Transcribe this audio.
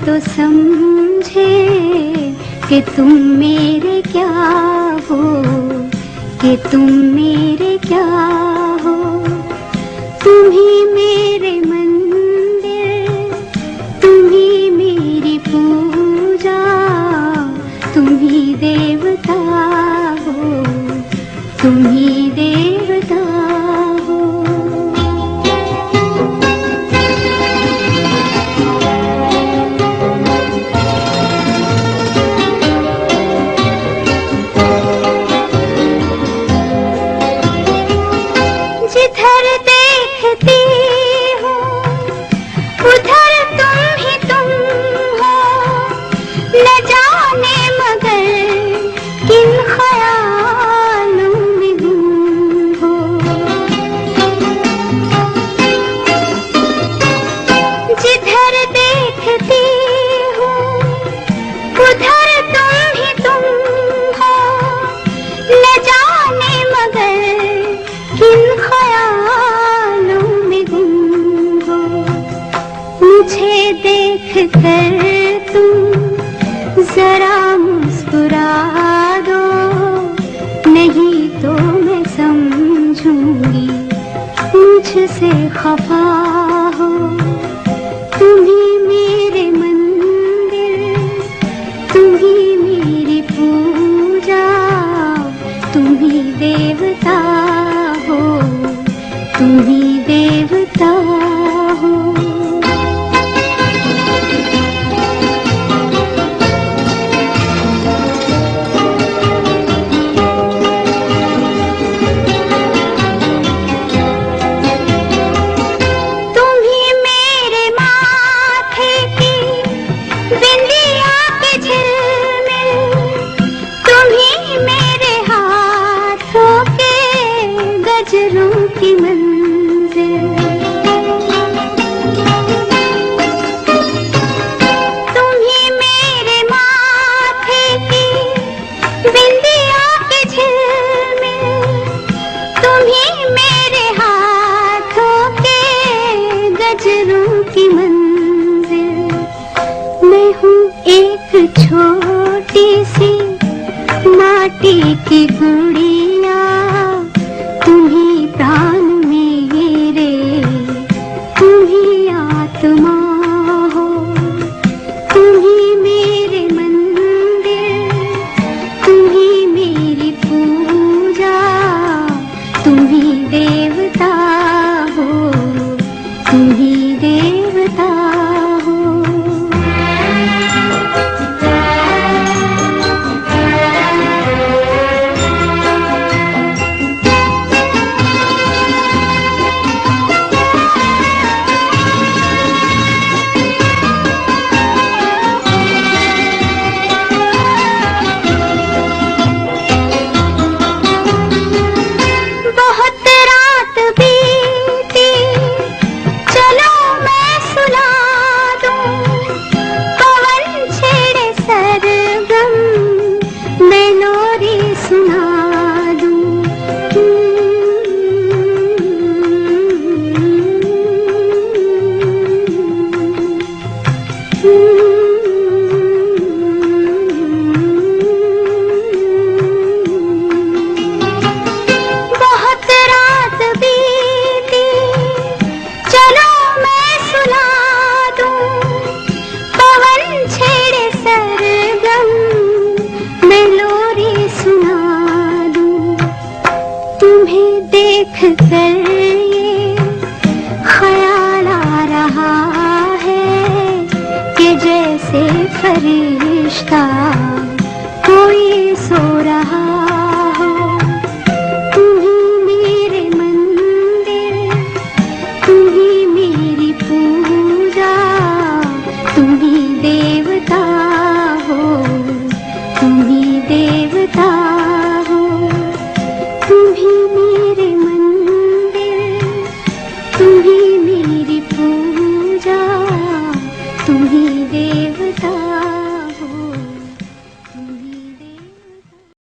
तो समझे कि तुम मेरे क्या हो, कि तुम मेरे क्या हो। तुम ही मेरे मंदिर, तुम ही मेरी पूजा, तुम ही देवता हो, तुम ही देवता हो। जिधर देखती हूँ उधर तुम ही तुम हो, न जाने मगर किन ख्यालों में गुम हो। जिधर देखती हूँ उधर तुम ही तुम हो, न जाने मगर किन ख्यालों में गुम हो। मुझे देख कर तुम जरा मुस्कुरा दो, नहीं तो मैं समझूंगी मुझसे खफा हो। तुम ही मेरे मंदिर, तुम ही मेरी पूजा, तुम ही देवता हो, तुम ही देवता हो। तुम ही मेरे माथे की बिंदिया के झिलमिल, तुम ही मेरे हाथों के गजरों की मंजिल। तुम ही मेरे माथे की बिंदिया के झिलमिल, तुम ही मेरे हाथों के गजरों की मंजिल। मैं हूँ एक छोटी सी माटी की गुड़िया, तुम ही प्राण मेरे, तुम ही आत्मा हो। तुम ही मेरे मंदिर, तुम ही मेरी पूजा, तुम ही देवता हो, तुम ही देवता हो। बहुत रात बीती, चलो मैं सुना दूं, पवन छेड़े सरगम, मैं लोरी सुना दूं। बहुत रात बीती, चलो मैं सुना दूं, पवन छेड़े सरगम, मैं लोरी सुना दूं। तुम्हें देख कर ये ख्याल आ रहा है कि जैसे फरिश्ता कोई सो रहा हो। तुम ही मेरे मंदिर, तुम ही मेरी पूजा, तुम ही देवता हो, तुम ही देवता हो। तुम ही मेरे मंदिर, तुम ही